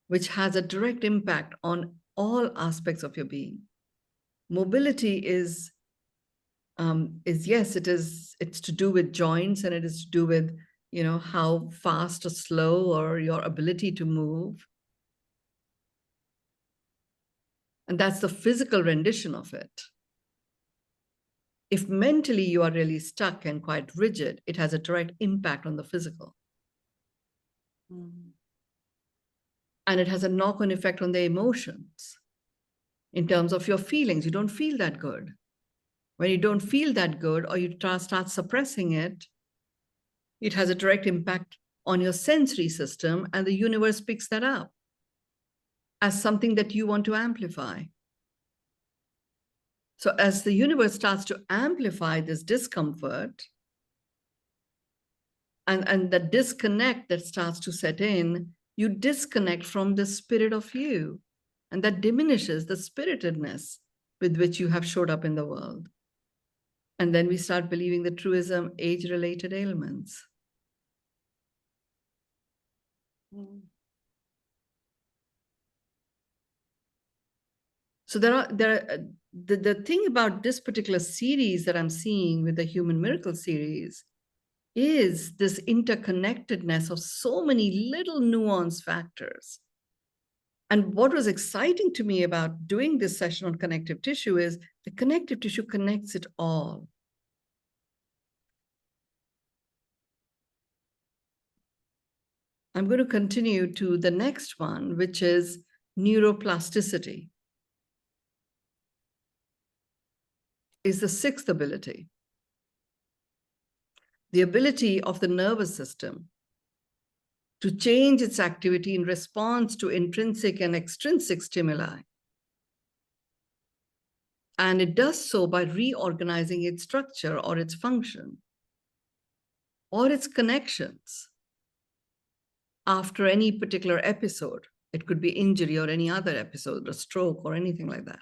which has a direct impact on all aspects of your being. Mobility is yes, it's to do with joints, and it is to do with, how fast or slow or your ability to move. And that's the physical rendition of it. If mentally you are really stuck and quite rigid, it has a direct impact on the physical. And it has a knock-on effect on the emotions. In terms of your feelings, you don't feel that good. When you don't feel that good, or you start suppressing it, it has a direct impact on your sensory system, and the universe picks that up as something that you want to amplify. So as the universe starts to amplify this discomfort, and the disconnect that starts to set in, you disconnect from the spirit of you, and that diminishes the spiritedness with which you have showed up in the world. And then we start believing the truism, age-related ailments. So the thing about this particular series that I'm seeing with the Human Miracle series is this interconnectedness of so many little nuanced factors. And what was exciting to me about doing this session on connective tissue is the connective tissue connects it all. I'm going to continue to the next one, which is neuroplasticity. Is the sixth ability. The ability of the nervous system to change its activity in response to intrinsic and extrinsic stimuli. And it does so by reorganizing its structure or its function or its connections after any particular episode. It could be injury or any other episode, a stroke or anything like that.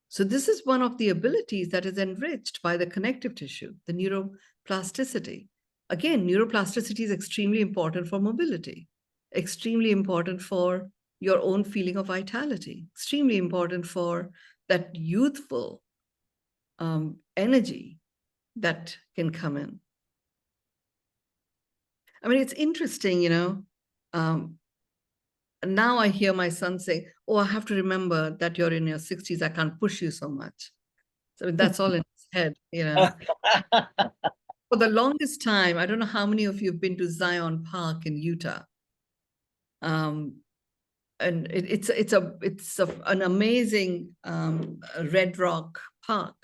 So this is one of the abilities that is enriched by the connective tissue, the neuroplasticity. Again, neuroplasticity is extremely important for mobility, extremely important for your own feeling of vitality, extremely important for that youthful energy that can come in. I mean, it's interesting, you know, now I hear my son say, oh, I have to remember that you're in your 60s. I can't push you so much. So that's all in his head, you know. For the longest time, I don't know how many of you have been to Zion Park in Utah. And it's an amazing red rock park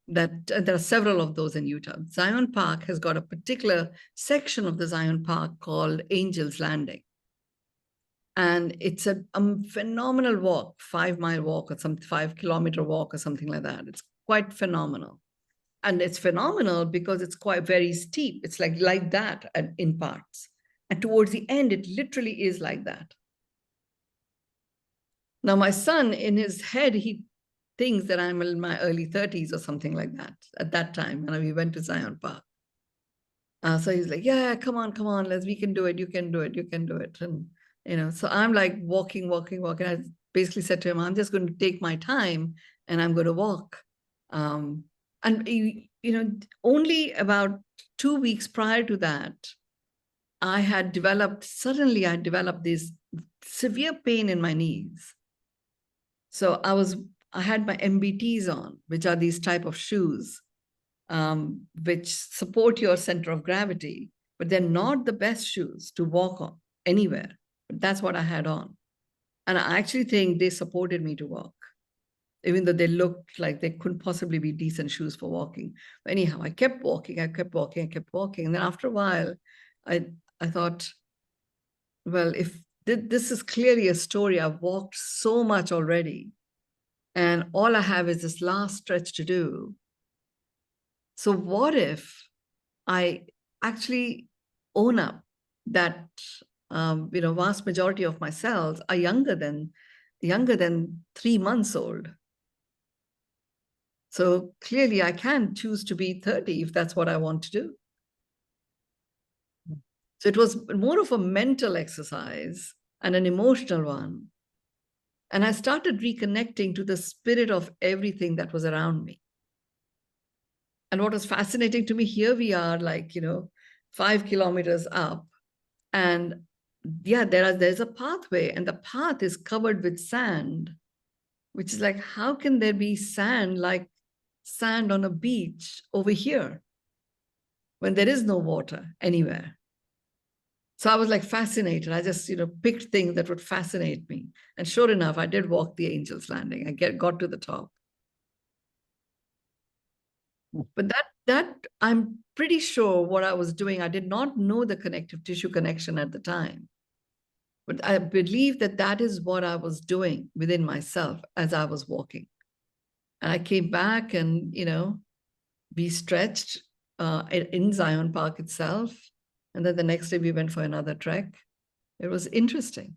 that there are several of those in Utah. Zion Park has got a particular section of the Zion Park called Angel's Landing. And it's a phenomenal walk, 5-mile walk or some 5-kilometer walk or something like that. It's quite phenomenal. And it's phenomenal because it's quite very steep. It's like that in parts. And towards the end, it literally is like that. Now, my son, in his head, he thinks that I'm in my early 30s or something like that at that time when we went to Zion Park. So he's like, yeah, come on, we can do it. You can do it. You can do it. And, you know, so I'm like walking. I basically said to him, I'm just going to take my time and I'm going to walk. And, you know, only about 2 weeks prior to that, I suddenly developed this severe pain in my knees. So I had my MBTs on, which are these type of shoes, which support your center of gravity, but they're not the best shoes to walk on anywhere. But that's what I had on. And I actually think they supported me to walk, even though they looked like they couldn't possibly be decent shoes for walking. But anyhow, I kept walking. And then after a while, I thought, well, if this is clearly a story, I've walked so much already, and all I have is this last stretch to do. So what if I actually own up that, you know, vast majority of my cells are younger than 3 months old. So clearly I can choose to be 30 if that's what I want to do. So it was more of a mental exercise and an emotional one. And I started reconnecting to the spirit of everything that was around me. And what was fascinating to me, here we are, like, you know, 5 kilometers up. And yeah, there's a pathway, and the path is covered with sand, which is like, how can there be sand like sand on a beach over here when there is no water anywhere? So I was like fascinated. I just, you know, picked things that would fascinate me. And sure enough, I did walk the Angel's Landing. I got to the top. But that I'm pretty sure what I was doing, I did not know the connective tissue connection at the time. But I believe that is what I was doing within myself as I was walking. And I came back and, you know, we stretched in Zion Park itself. And then the next day we went for another trek. It was interesting.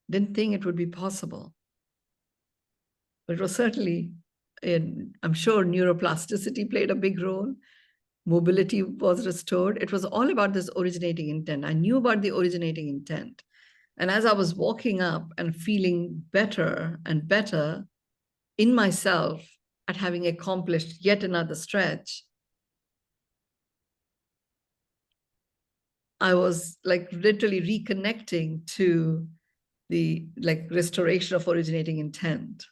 Didn't think it would be possible. But it was certainly, I'm sure neuroplasticity played a big role. Mobility was restored. It was all about this originating intent. I knew about the originating intent. And as I was walking up and feeling better and better in myself at having accomplished yet another stretch, I was like literally reconnecting to the like restoration of originating intent.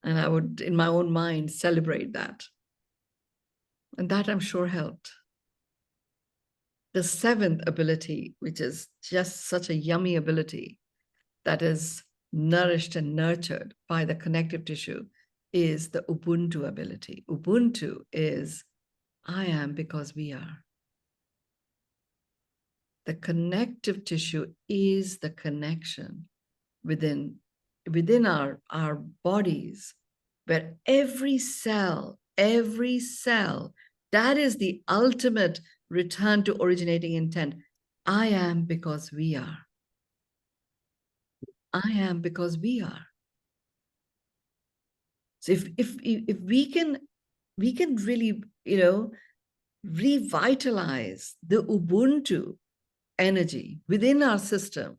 And I would, in my own mind, celebrate that. And that I'm sure helped. The 7th ability, which is just such a yummy ability that is nourished and nurtured by the connective tissue, is the Ubuntu ability. Ubuntu is I am because we are. The connective tissue is the connection within our bodies, where every cell, that is the ultimate return to originating intent. I am because we are. I am because we are. So if we can really, you know, revitalize the Ubuntu energy within our system,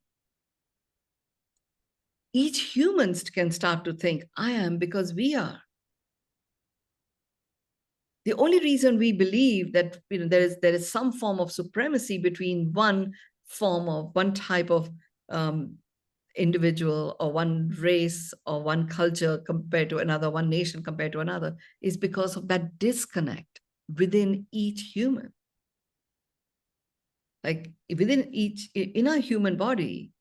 each human can start to think, I am because we are. The only reason we believe that there is some form of supremacy between one type of individual or one race or one culture compared to another, one nation compared to another, is because of that disconnect within each human. Like in our human body,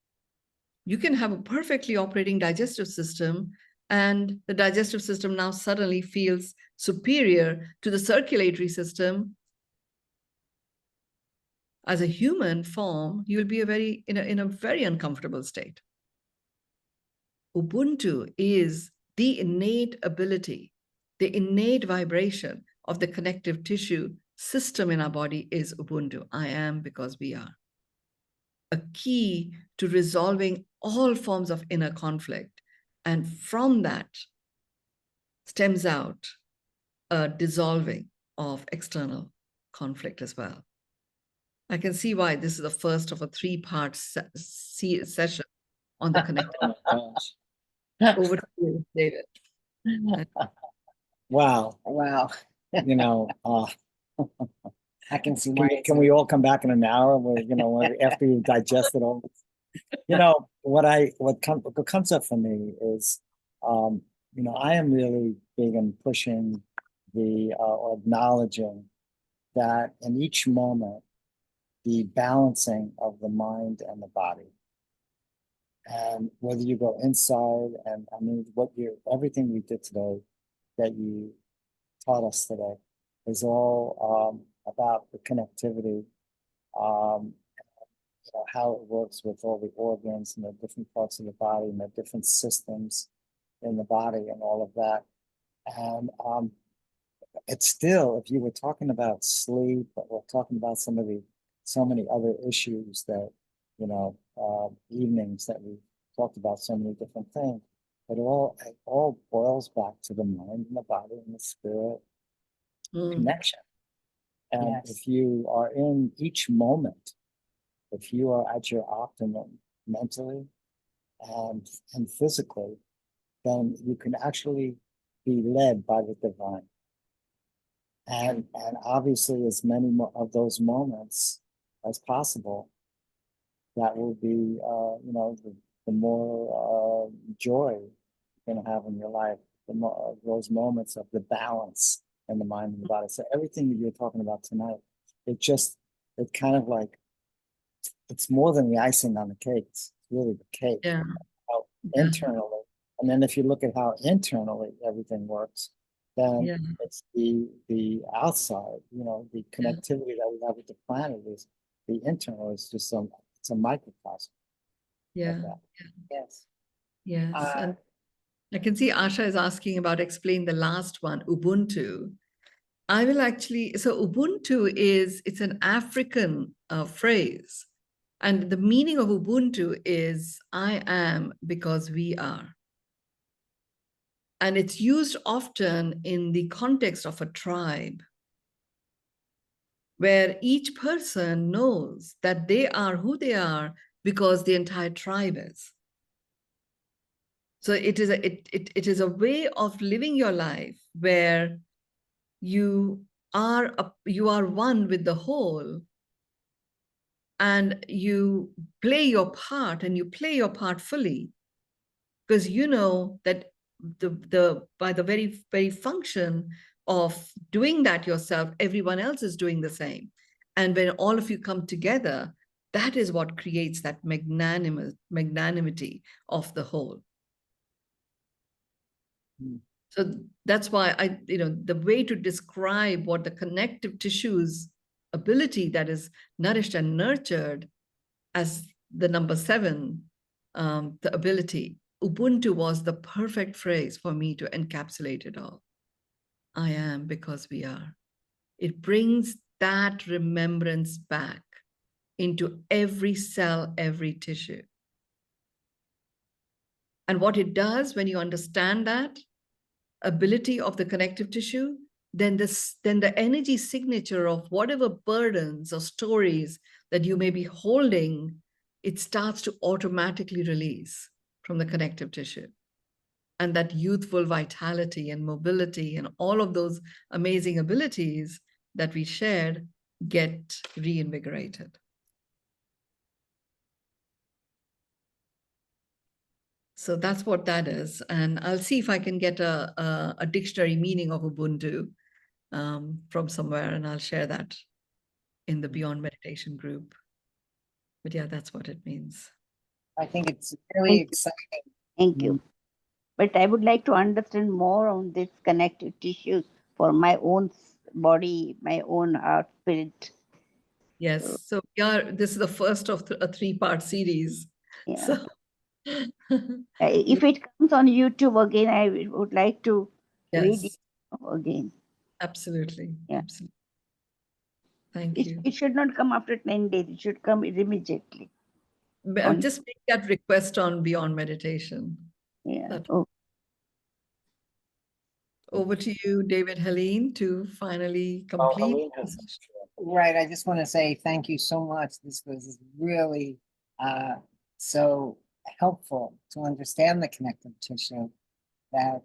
you can have a perfectly operating digestive system, and the digestive system now suddenly feels superior to the circulatory system. As a human form, you'll be in a very uncomfortable state. Ubuntu is the innate ability, the innate vibration of the connective tissue system in our body is Ubuntu. I am because we are. A key to resolving all forms of inner conflict. And from that stems out a dissolving of external conflict as well. I can see why this is the first of a 3-part session on the connective. Oh my gosh. Over to you, David. Wow. Wow, You know, I can see why. can we all come back in an hour where, after you've digested all this? What comes up for me is, I am really big in pushing or acknowledging that in each moment, the balancing of the mind and the body. And whether you go inside, and I mean, everything we did today that you taught us today is all about the connectivity, how it works with all the organs and the different parts of the body and the different systems in the body and all of that. And it's still, if you were talking about sleep, or talking about so many other issues that, evenings that we talked about so many different things, it all boils back to the mind and the body and the spirit connection. And Yes. if you are in each moment, if you are at your optimum mentally and physically, then you can actually be led by the divine. And obviously, as many of those moments as possible, that will be, the more joy you're going to have in your life, the more those moments of the balance in the mind and the body. So everything that you're talking about tonight, it kind of like, it's more than the icing on the cake. It's really the cake. Yeah. How internally, and then if you look at how internally everything works, then it's the outside, the connectivity that we have with the planet is the internal is just it's a microcosm. Yeah. Of that. Yes. Yes. And I can see Asha is asking about explain the last one, Ubuntu. I will actually, so Ubuntu it's an African phrase. And the meaning of Ubuntu is I am because we are. And it's used often in the context of a tribe, where each person knows that they are who they are because the entire tribe is. So it is a way of living your life where you are one with the whole, and you play your part, and you play your part fully, because you know that by the very, very function of doing that yourself, everyone else is doing the same. And when all of you come together, that is what creates that magnanimity of the whole. So that's why the way to describe what the connective tissue's ability that is nourished and nurtured as the number 7, the ability, Ubuntu was the perfect phrase for me to encapsulate it all. I am because we are. It brings that remembrance back into every cell, every tissue. And what it does when you understand that ability of the connective tissue, then the energy signature of whatever burdens or stories that you may be holding, it starts to automatically release from the connective tissue. and that youthful vitality and mobility and all of those amazing abilities that we shared get reinvigorated. So that's what that is. And I'll see if I can get a dictionary meaning of Ubuntu from somewhere, and I'll share that in the Beyond Meditation group. But yeah, that's what it means. I think it's really Thank you. exciting. Thank you. But I would like to understand more on this connective tissues for my own body, my own heart, spirit. Yes. So yeah, this is the first of a 3-part series. Yeah. So If it comes on YouTube again, I would like to read it yes, again. absolutely. Yeah. Absolutely. Thank you. It should not come after 10 days. It should come immediately. Just make that request on Beyond Meditation. Yeah. That- Oh, Over to you, David Helene, to finally complete. Helene has- Right, I just want to say thank you so much. This was really so helpful to understand the connective tissue that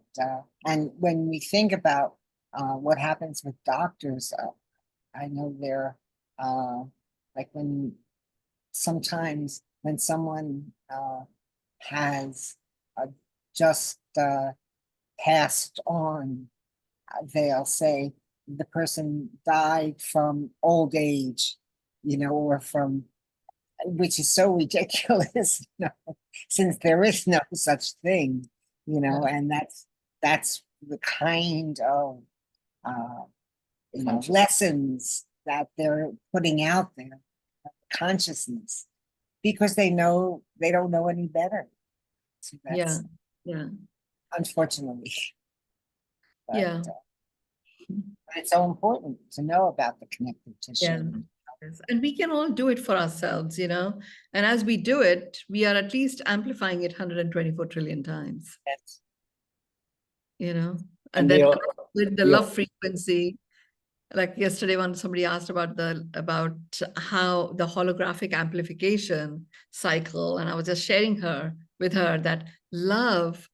and when we think about what happens with doctors, I know they're like sometimes when someone has just passed on, they'll say the person died from old age, or from, which is so ridiculous, since there is no such thing, and that's the kind of lessons that they're putting out there, consciousness, because they don't know any better. So that's, Yeah. unfortunately. But, Yeah. it's so important to know about the connective tissue. Yeah. Yes. And we can all do it for ourselves, and as we do it, we are at least amplifying it 124 trillion times, Yes. and And then the- with the the- love frequency, like yesterday when somebody asked about how the holographic amplification cycle, and I was just sharing with her that love,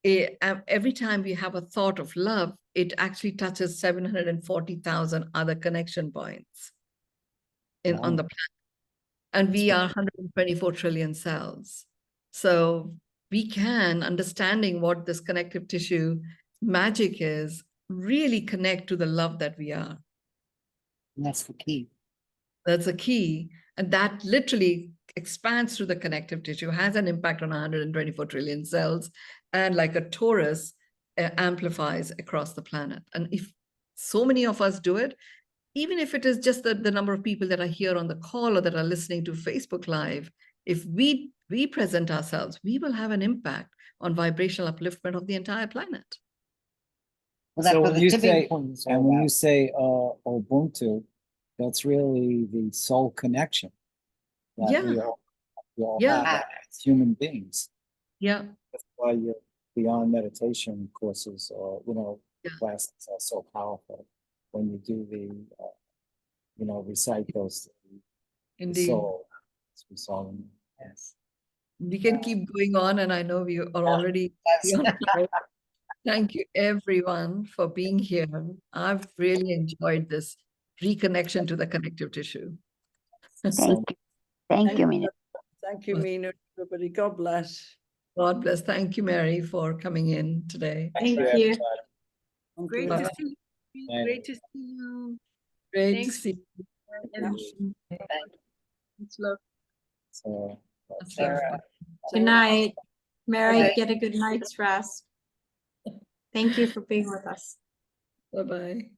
every time we have a thought of love, it actually touches 740,000 other connection points on the planet. And we are 124 trillion cells. So we can, understanding what this connective tissue magic is, really connect to the love that we are. And that's the key. That's a key. And that literally expands through the connective tissue, has an impact on 124 trillion cells, and like a torus, amplifies across the planet. And if so many of us do it, even if it is just the number of people that are here on the call or that are listening to Facebook Live, if we present ourselves, we will have an impact on vibrational upliftment of the entire planet. Well, that's So what when the you tipping say, point is all and when you about. say Ubuntu, that's really the soul connection. That Yeah. we all Yeah. have as human beings. Yeah. That's why your Beyond Meditation courses or, Yeah. classes are so powerful when you do recite those, the Indeed. soul, as we saw them. Yes. We can keep going on, and I know we are already Yes. beyond time. Thank you, everyone, for being here. I've really enjoyed this reconnection to the connective tissue. thank you. Thank you, Mynoo. Thank you, Mynoo, everybody. God bless. God bless. Thank you, Mary, for coming in today. Thank you. everybody. Great Bye. to see you. Thank Great to see you. Great to Thanks. see you. And it's love. So, That's Sarah. lovely. Good night. Mary, Okay. get a good night's rest. Thank you for being with us. Bye-bye.